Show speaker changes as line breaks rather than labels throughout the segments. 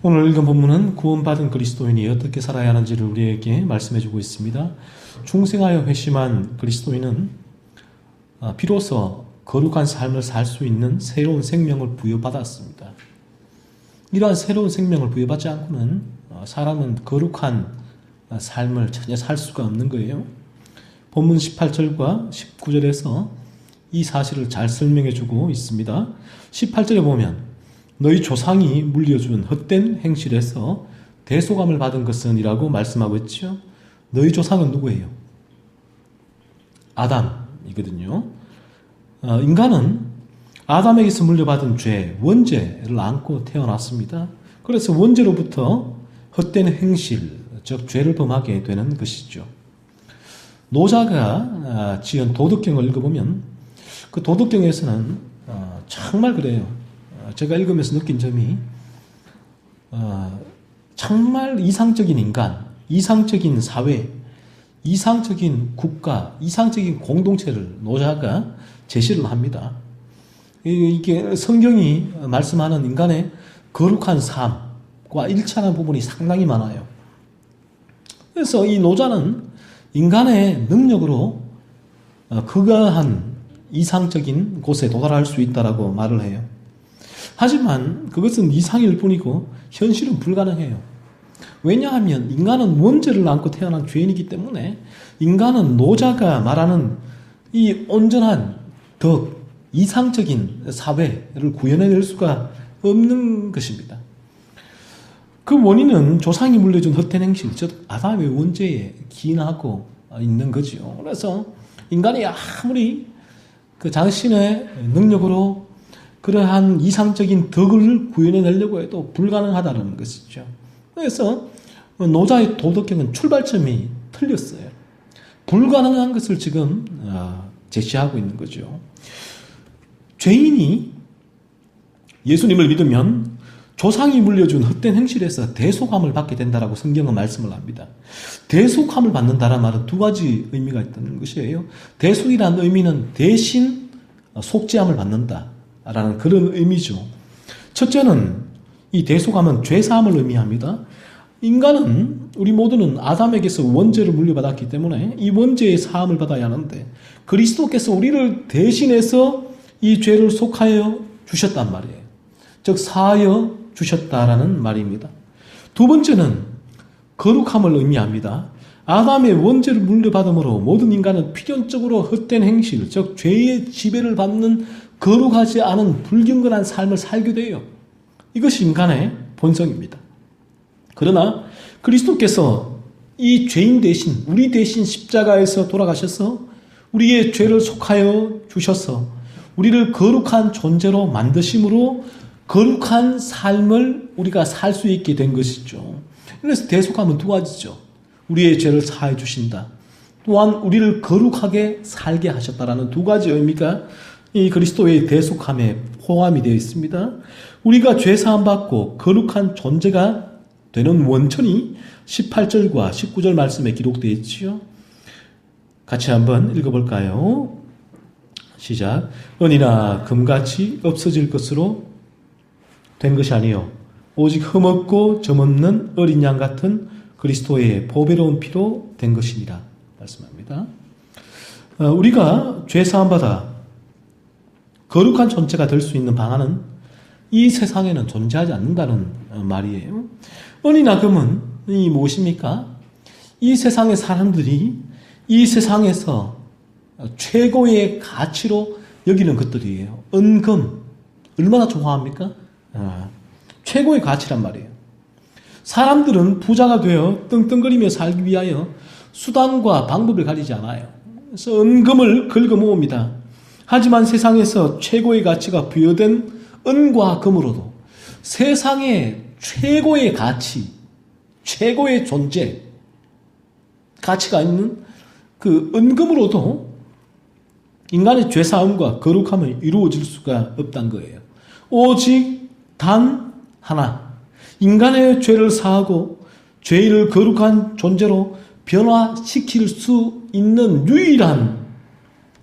오늘 읽은 본문은 구원받은 그리스도인이 어떻게 살아야 하는지를 우리에게 말씀해주고 있습니다. 중생하여 회심한 그리스도인은 비로소 거룩한 삶을 살 수 있는 새로운 생명을 부여받았습니다. 이러한 새로운 생명을 부여받지 않고는 사람은 거룩한 삶을 전혀 살 수가 없는 거예요. 본문 18절과 19절에서 이 사실을 잘 설명해주고 있습니다. 18절에 보면 너희 조상이 물려준 헛된 행실에서 대속함을 받은 것은 이라고 말씀하고 있죠. 너희 조상은 누구예요? 아담이거든요. 인간은 아담에게서 물려받은 죄, 원죄를 안고 태어났습니다. 그래서 원죄로부터 헛된 행실, 즉 죄를 범하게 되는 것이죠. 노자가 지은 도덕경을 읽어보면 그 도덕경에서는 정말 그래요. 제가 읽으면서 느낀 점이 정말 이상적인 인간, 이상적인 사회, 이상적인 국가, 이상적인 공동체를 노자가 제시를 합니다. 이게 성경이 말씀하는 인간의 거룩한 삶과 일치하는 부분이 상당히 많아요. 그래서 이 노자는 인간의 능력으로 그러한 이상적인 곳에 도달할 수 있다라고 말을 해요. 하지만 그것은 이상일 뿐이고 현실은 불가능해요. 왜냐하면 인간은 원죄를 안고 태어난 죄인이기 때문에 인간은 노자가 말하는 이 온전한 덕, 이상적인 사회를 구현해낼 수가 없는 것입니다. 그 원인은 조상이 물려준 헛된 행실, 즉 아담의 원죄에 기인하고 있는 거죠. 그래서 인간이 아무리 그 자신의 능력으로 그러한 이상적인 덕을 구현해내려고 해도 불가능하다는 것이죠. 그래서 노자의 도덕경은 출발점이 틀렸어요. 불가능한 것을 지금 제시하고 있는 거죠. 죄인이 예수님을 믿으면 조상이 물려준 헛된 행실에서 대속함을 받게 된다라고 성경은 말씀을 합니다. 대속함을 받는다라는 말은 두 가지 의미가 있다는 것이에요. 대속이라는 의미는 대신 속죄함을 받는다라는 그런 의미죠. 첫째는 이 대속함은 죄사함을 의미합니다. 인간은, 우리 모두는 아담에게서 원죄를 물려받았기 때문에 이 원죄의 사함을 받아야 하는데 그리스도께서 우리를 대신해서 이 죄를 속하여 주셨단 말이에요. 즉 사하여 주셨다라는 말입니다. 두 번째는 거룩함을 의미합니다. 아담의 원죄를 물려받음으로 모든 인간은 필연적으로 헛된 행실, 즉 죄의 지배를 받는 거룩하지 않은 불경건한 삶을 살게 돼요. 이것이 인간의 본성입니다. 그러나 그리스도께서 이 죄인 대신, 우리 대신 십자가에서 돌아가셔서 우리의 죄를 속하여 주셔서 우리를 거룩한 존재로 만드심으로 거룩한 삶을 우리가 살 수 있게 된 것이죠. 그래서 대속함은 두 가지죠. 우리의 죄를 사해 주신다. 또한 우리를 거룩하게 살게 하셨다라는 두 가지 의미가 이 그리스도의 대속함에 포함이 되어 있습니다. 우리가 죄 사함 받고 거룩한 존재가 되는 원천이 18절과 19절 말씀에 기록되어 있지요. 같이 한번 읽어볼까요? 시작. 은이나 금같이 없어질 것으로 된 것이 아니요 오직 흠없고 점없는 어린 양 같은 그리스도의 보배로운 피로 된 것이니라 말씀합니다. 우리가 죄 사함 받아 거룩한 존재가 될 수 있는 방안은 이 세상에는 존재하지 않는다는 말이에요. 은이나 금은 이 무엇입니까? 이 세상의 사람들이 이 세상에서 최고의 가치로 여기는 것들이에요. 은, 금 얼마나 좋아합니까? 최고의 가치란 말이에요. 사람들은 부자가 되어 떵떵거리며 살기 위하여 수단과 방법을 가리지 않아요. 그래서 은금을 긁어 모읍니다. 하지만 세상에서 최고의 가치가 부여된 은과 금으로도 세상의 최고의 가치, 최고의 존재, 가치가 있는 그 은금으로도 인간의 죄사함과 거룩함은 이루어질 수가 없다는 거예요. 오직 단 하나, 인간의 죄를 사하고 죄를 거룩한 존재로 변화시킬 수 있는 유일한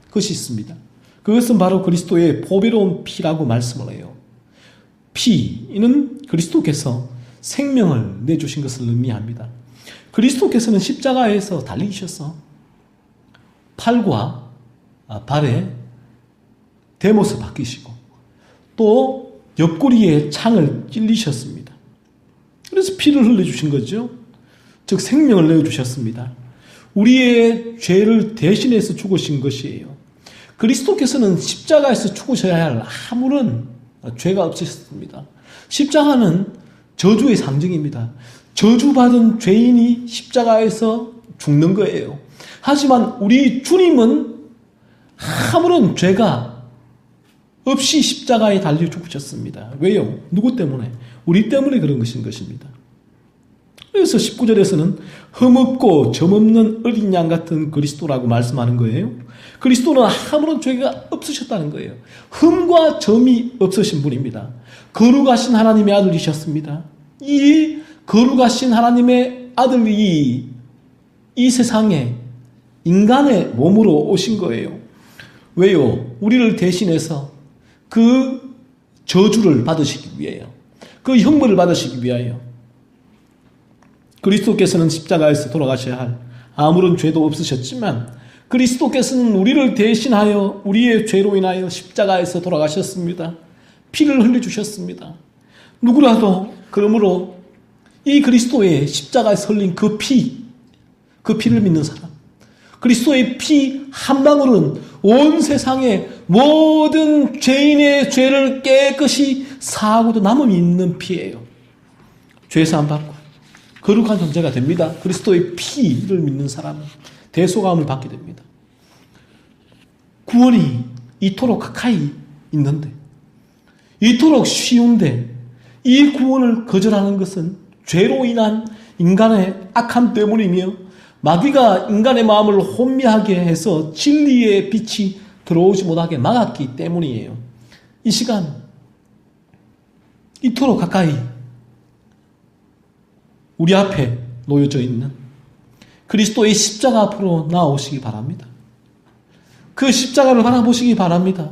것이 있습니다. 그것은 바로 그리스도의 보배로운 피라고 말씀을 해요. 피는 그리스도께서 생명을 내주신 것을 의미합니다. 그리스도께서는 십자가에서 달리셔서 팔과 발에 대못을 박히시고 또 옆구리에 창을 찔리셨습니다. 그래서 피를 흘려주신 거죠. 즉 생명을 내어주셨습니다. 우리의 죄를 대신해서 죽으신 것이에요. 그리스도께서는 십자가에서 죽으셔야 할 아무런 죄가 없으셨습니다. 십자가는 저주의 상징입니다. 저주받은 죄인이 십자가에서 죽는 거예요. 하지만 우리 주님은 아무런 죄가 없이 십자가에 달려 죽으셨습니다. 왜요? 누구 때문에? 우리 때문에 그런 것입니다. 그래서 19절에서는 흠없고 점없는 어린 양 같은 그리스도라고 말씀하는 거예요. 그리스도는 아무런 죄가 없으셨다는 거예요. 흠과 점이 없으신 분입니다. 거룩하신 하나님의 아들이셨습니다. 이 거룩하신 하나님의 아들이 이 세상에 인간의 몸으로 오신 거예요. 왜요? 우리를 대신해서 그 저주를 받으시기 위해요. 그 형벌을 받으시기 위하여. 그리스도께서는 십자가에서 돌아가셔야 할 아무런 죄도 없으셨지만 그리스도께서는 우리를 대신하여 우리의 죄로 인하여 십자가에서 돌아가셨습니다. 피를 흘려주셨습니다. 누구라도 그러므로 이 그리스도의 십자가에서 흘린 그 피를 믿는 사람, 그리스도의 피 한 방울은 온 세상의 모든 죄인의 죄를 깨끗이 사하고도 남음이 있는 피예요. 죄사함 받고 거룩한 존재가 됩니다. 그리스도의 피를 믿는 사람은 대속함을 받게 됩니다. 구원이 이토록 가까이 있는데, 이토록 쉬운데 이 구원을 거절하는 것은 죄로 인한 인간의 악함 때문이며 마귀가 인간의 마음을 혼미하게 해서 진리의 빛이 들어오지 못하게 막았기 때문이에요. 이 시간 이토록 가까이 우리 앞에 놓여져 있는 그리스도의 십자가 앞으로 나오시기 바랍니다. 그 십자가를 바라보시기 바랍니다.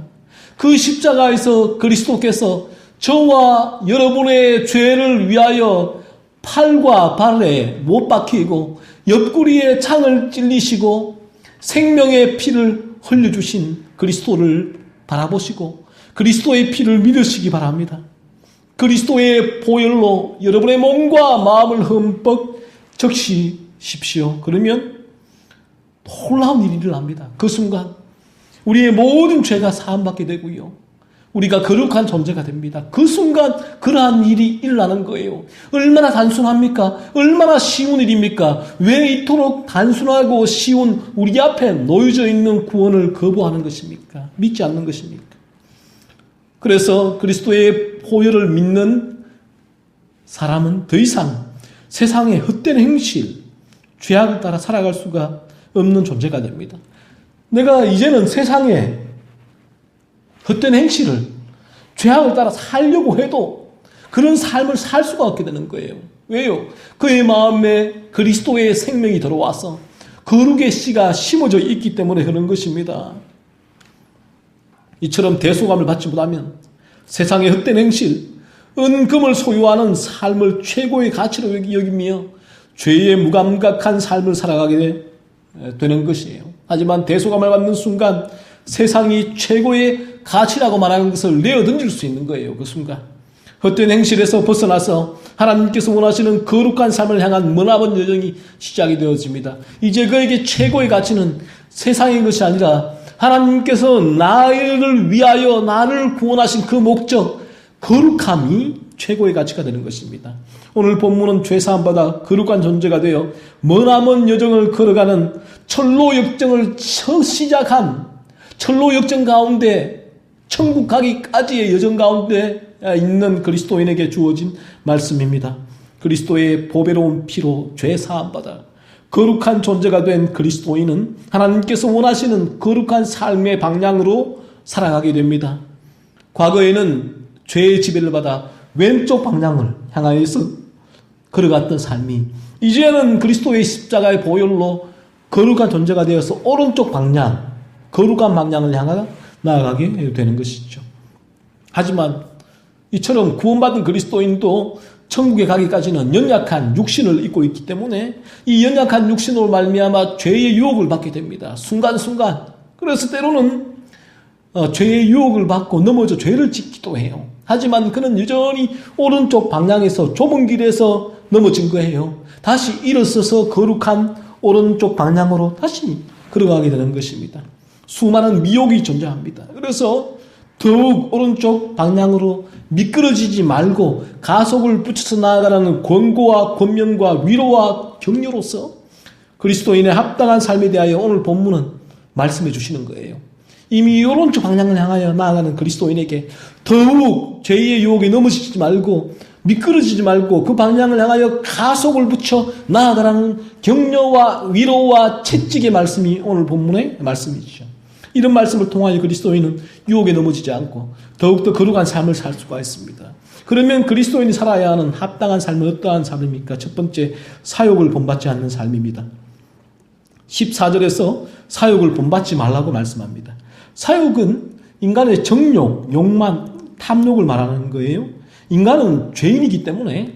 그 십자가에서 그리스도께서 저와 여러분의 죄를 위하여 팔과 발에 못 박히고 옆구리에 창을 찔리시고 생명의 피를 흘려주신 그리스도를 바라보시고 그리스도의 피를 믿으시기 바랍니다. 그리스도의 보혈로 여러분의 몸과 마음을 흠뻑 적시십시오. 그러면 놀라운 일이 일어납니다. 그 순간 우리의 모든 죄가 사함받게 되고요. 우리가 거룩한 존재가 됩니다. 그 순간 그러한 일이 일어나는 거예요. 얼마나 단순합니까? 얼마나 쉬운 일입니까? 왜 이토록 단순하고 쉬운 우리 앞에 놓여져 있는 구원을 거부하는 것입니까? 믿지 않는 것입니까? 그래서 그리스도의 보혈을 믿는 사람은 더 이상 세상의 헛된 행실, 죄악을 따라 살아갈 수가 없는 존재가 됩니다. 내가 이제는 세상에 헛된 행실을, 죄악을 따라 살려고 해도 그런 삶을 살 수가 없게 되는 거예요. 왜요? 그의 마음에 그리스도의 생명이 들어와서 거룩의 씨가 심어져 있기 때문에 그런 것입니다. 이처럼 대속함을 받지 못하면 세상의 헛된 행실, 은금을 소유하는 삶을 최고의 가치로 여기며 죄의 무감각한 삶을 살아가게 되는 것이에요. 하지만 대속함을 받는 순간 세상이 최고의 가치라고 말하는 것을 내어던질 수 있는 거예요. 그 순간 헛된 행실에서 벗어나서 하나님께서 원하시는 거룩한 삶을 향한 머나먼 여정이 시작이 되어집니다. 이제 그에게 최고의 가치는 세상의 것이 아니라 하나님께서 나를 위하여 나를 구원하신 그 목적, 거룩함이 최고의 가치가 되는 것입니다. 오늘 본문은 죄사함받아 거룩한 존재가 되어 머나먼 여정을 걸어가는 철로 역정을 시작한 철로 역정 가운데 천국 가기까지의 여정 가운데 있는 그리스도인에게 주어진 말씀입니다. 그리스도의 보배로운 피로 죄 사함받아 거룩한 존재가 된 그리스도인은 하나님께서 원하시는 거룩한 삶의 방향으로 살아가게 됩니다. 과거에는 죄의 지배를 받아 왼쪽 방향을 향하여서 걸어갔던 삶이 이제는 그리스도의 십자가의 보혈로 거룩한 존재가 되어서 오른쪽 방향, 거룩한 방향을 향하여 나아가게 되는 것이죠. 하지만 이처럼 구원받은 그리스도인도 천국에 가기까지는 연약한 육신을 입고 있기 때문에 이 연약한 육신으로 말미암아 죄의 유혹을 받게 됩니다. 순간순간. 그래서 때로는 죄의 유혹을 받고 넘어져 죄를 짓기도 해요. 하지만 그는 여전히 오른쪽 방향에서 좁은 길에서 넘어진 거예요. 다시 일어서서 거룩한 오른쪽 방향으로 다시 걸어가게 되는 것입니다. 수많은 미혹이 존재합니다. 그래서 더욱 오른쪽 방향으로 미끄러지지 말고 가속을 붙여서 나아가라는 권고와 권면과 위로와 격려로서 그리스도인의 합당한 삶에 대하여 오늘 본문은 말씀해 주시는 거예요. 이미 오른쪽 방향을 향하여 나아가는 그리스도인에게 더욱 죄의 유혹에 넘어지지 말고 미끄러지지 말고 그 방향을 향하여 가속을 붙여 나아가라는 격려와 위로와 채찍의 말씀이 오늘 본문의 말씀이죠. 이런 말씀을 통하여 그리스도인은 유혹에 넘어지지 않고 더욱더 거룩한 삶을 살 수가 있습니다. 그러면 그리스도인이 살아야 하는 합당한 삶은 어떠한 삶입니까? 첫 번째, 사욕을 본받지 않는 삶입니다. 14절에서 사욕을 본받지 말라고 말씀합니다. 사욕은 인간의 정욕, 욕망, 탐욕을 말하는 거예요. 인간은 죄인이기 때문에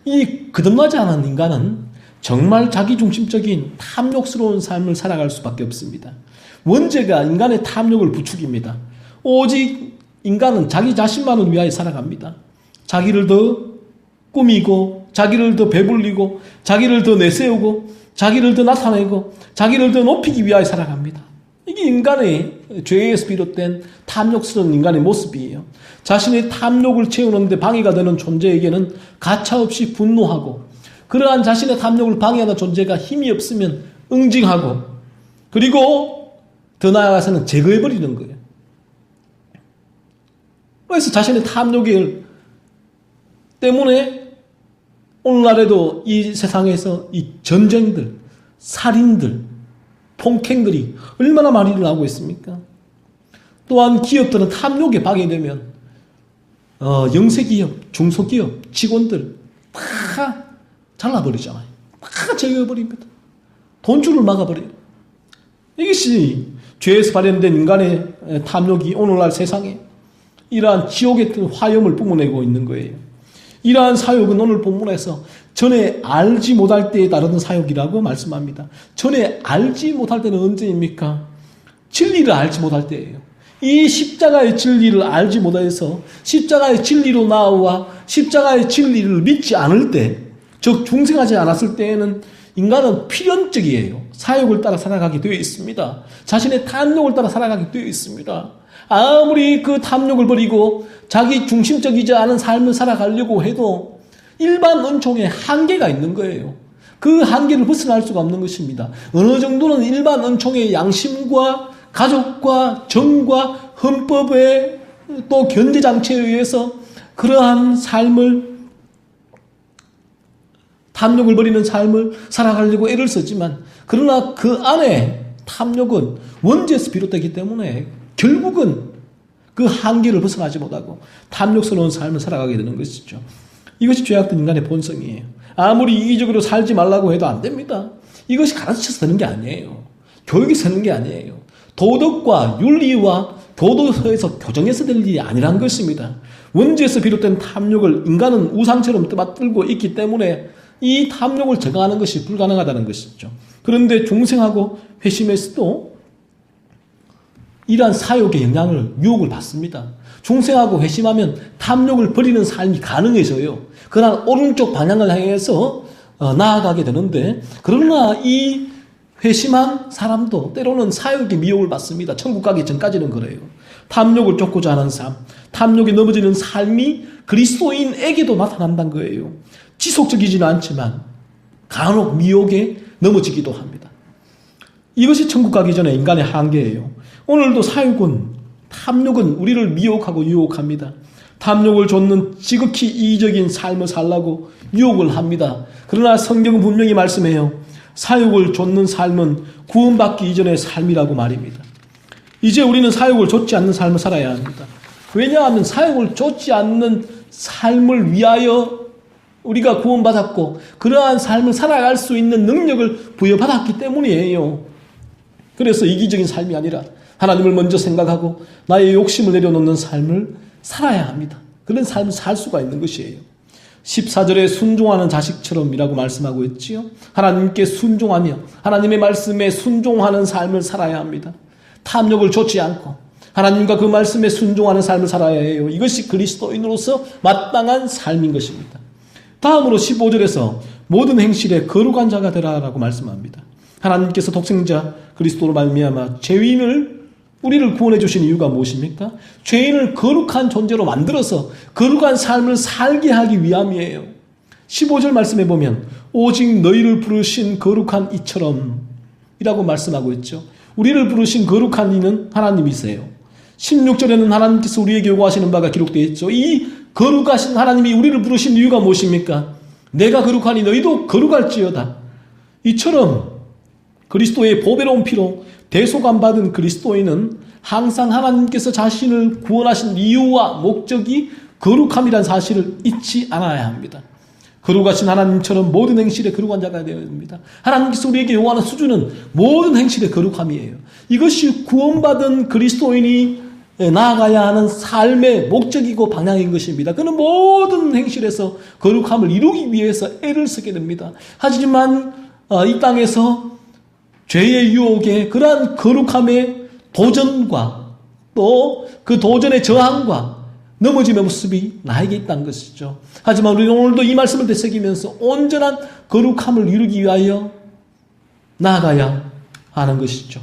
이 거듭나지 않은 인간은 정말 자기중심적인 탐욕스러운 삶을 살아갈 수밖에 없습니다. 원죄가 인간의 탐욕을 부추깁니다. 오직 인간은 자기 자신만을 위하여 살아갑니다. 자기를 더 꾸미고 자기를 더 배불리고 자기를 더 내세우고 자기를 더 나타내고 자기를 더 높이기 위하여 살아갑니다. 이게 인간의 죄에서 비롯된 탐욕스러운 인간의 모습이에요. 자신의 탐욕을 채우는데 방해가 되는 존재에게는 가차없이 분노하고 그러한 자신의 탐욕을 방해하는 존재가 힘이 없으면 응징하고 그리고 더 나아가서는 제거해버리는 거예요. 그래서 자신의 탐욕을 때문에 오늘날에도 이 세상에서 이 전쟁들, 살인들, 폭행들이 얼마나 많이 일어나고 있습니까? 또한 기업들은 탐욕에 방해되면 영세기업, 중소기업, 직원들 다 잘라버리잖아요. 다 제거해버립니다. 돈줄을 막아버려요. 이것이 죄에서 발현된 인간의 탐욕이 오늘날 세상에 이러한 지옥의 화염을 뿜어내고 있는 거예요. 이러한 사욕은 오늘 본문에서 전에 알지 못할 때에 따르는 사욕이라고 말씀합니다. 전에 알지 못할 때는 언제입니까? 진리를 알지 못할 때예요. 이 십자가의 진리를 알지 못해서 십자가의 진리로 나와 십자가의 진리를 믿지 않을 때, 즉 중생하지 않았을 때에는 인간은 필연적이에요. 사욕을 따라 살아가게 되어 있습니다. 자신의 탐욕을 따라 살아가게 되어 있습니다. 아무리 그 탐욕을 버리고 자기 중심적이지 않은 삶을 살아가려고 해도 일반 은총에 한계가 있는 거예요. 그 한계를 벗어날 수가 없는 것입니다. 어느 정도는 일반 은총의 양심과 가족과 정과 헌법의 또 견제장치에 의해서 그러한 삶을 탐욕을 버리는 삶을 살아가려고 애를 쓰지만 그러나 그 안에 탐욕은 원죄에서 비롯되기 때문에 결국은 그 한계를 벗어나지 못하고 탐욕스러운 삶을 살아가게 되는 것이죠. 이것이 죄악된 인간의 본성이에요. 아무리 이기적으로 살지 말라고 해도 안 됩니다. 이것이 가르쳐서 되는 게 아니에요. 교육에서 되는 게 아니에요. 도덕과 윤리와 도덕에서 교정해서 될 일이 아니란 것입니다. 원죄에서 비롯된 탐욕을 인간은 우상처럼 떠받들고 있기 때문에 이 탐욕을 제거하는 것이 불가능하다는 것이죠. 그런데 중생하고 회심에서도 이러한 사욕의 영향을, 유혹을 받습니다. 중생하고 회심하면 탐욕을 버리는 삶이 가능해져요. 그러나 오른쪽 방향을 향해서 나아가게 되는데, 그러나 이 회심한 사람도 때로는 사욕의 미혹을 받습니다. 천국 가기 전까지는 그래요. 탐욕을 쫓고자 하는 삶, 탐욕에 넘어지는 삶이 그리스도인에게도 나타난다는 거예요. 지속적이지는 않지만 간혹 미혹에 넘어지기도 합니다. 이것이 천국 가기 전에 인간의 한계예요. 오늘도 사욕은, 탐욕은 우리를 미혹하고 유혹합니다. 탐욕을 좇는 지극히 이기적인 삶을 살라고 유혹을 합니다. 그러나 성경은 분명히 말씀해요. 사욕을 좇는 삶은 구원받기 이전의 삶이라고 말입니다. 이제 우리는 사욕을 좇지 않는 삶을 살아야 합니다. 왜냐하면 사욕을 좇지 않는 삶을 위하여 우리가 구원받았고 그러한 삶을 살아갈 수 있는 능력을 부여받았기 때문이에요. 그래서 이기적인 삶이 아니라 하나님을 먼저 생각하고 나의 욕심을 내려놓는 삶을 살아야 합니다. 그런 삶을 살 수가 있는 것이에요. 14절에 순종하는 자식처럼이라고 말씀하고 있지요. 하나님께 순종하며 하나님의 말씀에 순종하는 삶을 살아야 합니다. 탐욕을 좇지 않고 하나님과 그 말씀에 순종하는 삶을 살아야 해요. 이것이 그리스도인으로서 마땅한 삶인 것입니다. 다음으로 15절에서 모든 행실에 거룩한 자가 되라라고 말씀합니다. 하나님께서 독생자 그리스도로 말미암아 죄인을 우리를 구원해 주신 이유가 무엇입니까? 죄인을 거룩한 존재로 만들어서 거룩한 삶을 살게 하기 위함이에요. 15절 말씀에 보면 오직 너희를 부르신 거룩한 이처럼 이라고 말씀하고 있죠. 우리를 부르신 거룩한 이는 하나님이세요. 16절에는 하나님께서 우리에게 요구하시는 바가 기록되어 있죠. 이 거룩하신 하나님이 우리를 부르신 이유가 무엇입니까? 내가 거룩하니 너희도 거룩할지어다. 이처럼 그리스도의 보배로운 피로 대속함 받은 그리스도인은 항상 하나님께서 자신을 구원하신 이유와 목적이 거룩함이란 사실을 잊지 않아야 합니다. 거룩하신 하나님처럼 모든 행실에 거룩한 자가 되어야 됩니다. 하나님께서 우리에게 요구하는 수준은 모든 행실의 거룩함이에요. 이것이 구원받은 그리스도인이 나아가야 하는 삶의 목적이고 방향인 것입니다. 그는 모든 행실에서 거룩함을 이루기 위해서 애를 쓰게 됩니다. 하지만 이 땅에서 죄의 유혹에 그러한 거룩함의 도전과 또 그 도전의 저항과 넘어짐의 모습이 나에게 있다는 것이죠. 하지만 우리는 오늘도 이 말씀을 되새기면서 온전한 거룩함을 이루기 위하여 나아가야 하는 것이죠.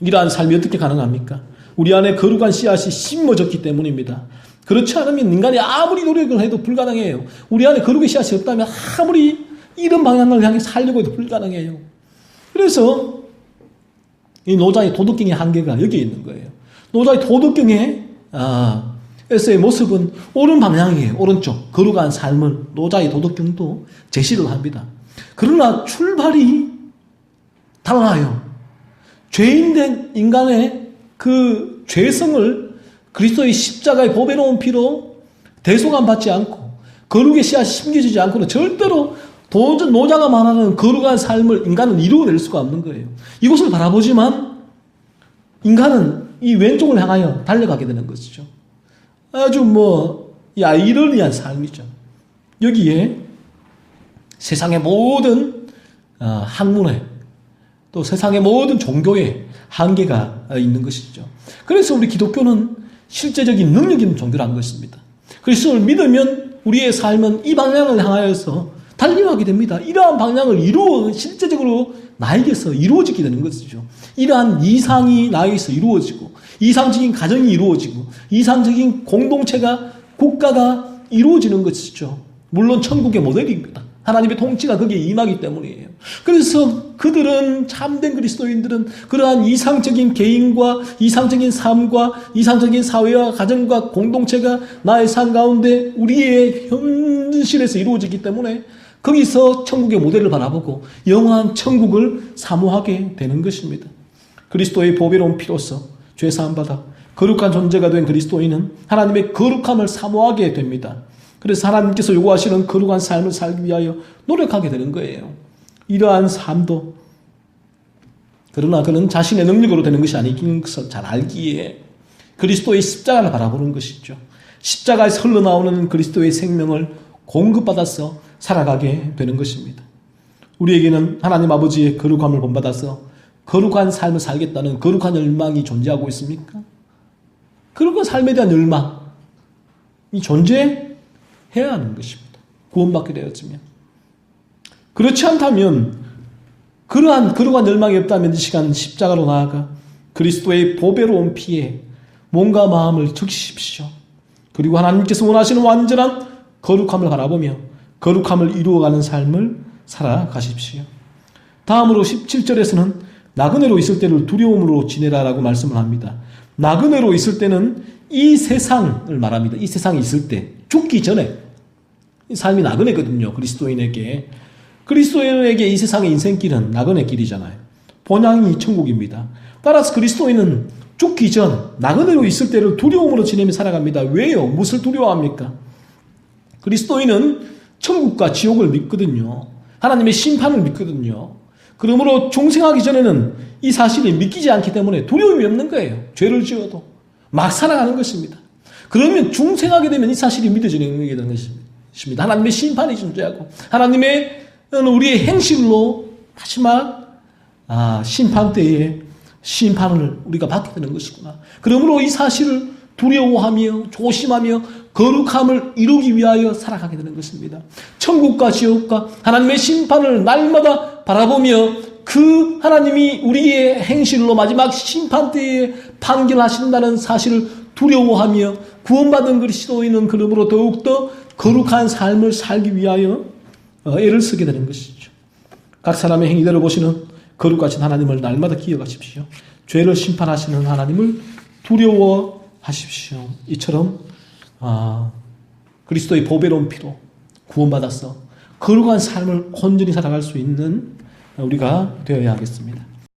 이러한 삶이 어떻게 가능합니까? 우리 안에 거룩한 씨앗이 심어졌기 때문입니다. 그렇지 않으면 인간이 아무리 노력을 해도 불가능해요. 우리 안에 거룩의 씨앗이 없다면 아무리 이런 방향을 향해 살려고 해도 불가능해요. 그래서 이 노자의 도덕경의 한계가 여기에 있는 거예요. 노자의 도덕경의 에서의 모습은 옳은 방향이에요. 오른쪽 거룩한 삶을 노자의 도덕경도 제시를 합니다. 그러나 출발이 달라요. 죄인된 인간의 그 죄성을 그리스도의 십자가의 보배로운 피로 대속함 받지 않고 거룩의 씨앗이 심겨지지 않고는 절대로 노자가 말하는 거룩한 삶을 인간은 이루어낼 수가 없는 거예요. 이곳을 바라보지만 인간은 이 왼쪽을 향하여 달려가게 되는 것이죠. 아주 아이러니한 삶이죠. 여기에 세상의 모든 학문에 또 세상의 모든 종교에 한계가 있는 것이죠. 그래서 우리 기독교는 실제적인 능력 있는 종교라는 것입니다. 그리스도를 믿으면 우리의 삶은 이 방향을 향하여서 달려가게 됩니다. 이러한 방향을 실제적으로 나에게서 이루어지게 되는 것이죠. 이러한 이상이 나에게서 이루어지고 이상적인 가정이 이루어지고 이상적인 공동체가 국가가 이루어지는 것이죠. 물론 천국의 모델입니다. 하나님의 통치가 거기에 임하기 때문이에요. 그래서 그들은 참된 그리스도인들은 그러한 이상적인 개인과 이상적인 삶과 이상적인 사회와 가정과 공동체가 나의 삶 가운데 우리의 현실에서 이루어지기 때문에 거기서 천국의 모델을 바라보고 영원한 천국을 사모하게 되는 것입니다. 그리스도의 보배로운 피로서 죄사함 받아 거룩한 존재가 된 그리스도인은 하나님의 거룩함을 사모하게 됩니다. 그래서 하나님께서 요구하시는 거룩한 삶을 살기 위하여 노력하게 되는 거예요. 이러한 삶도 그러나 그는 자신의 능력으로 되는 것이 아닌 것을 잘 알기에 그리스도의 십자가를 바라보는 것이죠. 십자가에서 흘러나오는 그리스도의 생명을 공급받아서 살아가게 되는 것입니다. 우리에게는 하나님 아버지의 거룩함을 본받아서 거룩한 삶을 살겠다는 거룩한 열망이 존재하고 있습니까? 거룩한 삶에 대한 열망이 존재해야 하는 것입니다. 구원받게 되었으면. 그렇지 않다면 그러한 거룩한 열망이 없다면 이 시간 십자가로 나아가 그리스도의 보배로운 피에 몸과 마음을 적시십시오. 그리고 하나님께서 원하시는 완전한 거룩함을 바라보며 거룩함을 이루어가는 삶을 살아가십시오. 다음으로 17절에서는 나그네로 있을 때를 두려움으로 지내라라고 말씀을 합니다. 나그네로 있을 때는 이 세상을 말합니다. 이 세상에 있을 때 죽기 전에 삶이 나그네거든요. 그리스도인에게 이 세상의 인생길은 나그네 길이잖아요. 본향이 천국입니다. 따라서 그리스도인은 죽기 전 나그네로 있을 때를 두려움으로 지내며 살아갑니다. 왜요? 무엇을 두려워합니까? 그리스도인은 천국과 지옥을 믿거든요. 하나님의 심판을 믿거든요. 그러므로 중생하기 전에는 이 사실이 믿기지 않기 때문에 두려움이 없는 거예요. 죄를 지어도 막 살아가는 것입니다. 그러면 중생하게 되면 이 사실이 믿어지는 게 되는 것입니다. 하나님의 심판이 존재하고 하나님의 우리의 행실로 마지막 심판 때에 심판을 우리가 받게 되는 것이구나. 그러므로 이 사실을 두려워하며 조심하며 거룩함을 이루기 위하여 살아가게 되는 것입니다. 천국과 지옥과 하나님의 심판을 날마다 바라보며 그 하나님이 우리의 행실로 마지막 심판 때에 판결하신다는 사실을 두려워하며 구원받은 그리스도인은 그러므로 더욱더 거룩한 삶을 살기 위하여 애를 쓰게 되는 것이죠. 각 사람의 행위대로 보시는 거룩하신 하나님을 날마다 기억하십시오. 죄를 심판하시는 하나님을 두려워하십시오. 이처럼 그리스도의 보배로운 피로 구원받아서 거룩한 삶을 온전히 살아갈 수 있는 우리가 되어야 하겠습니다.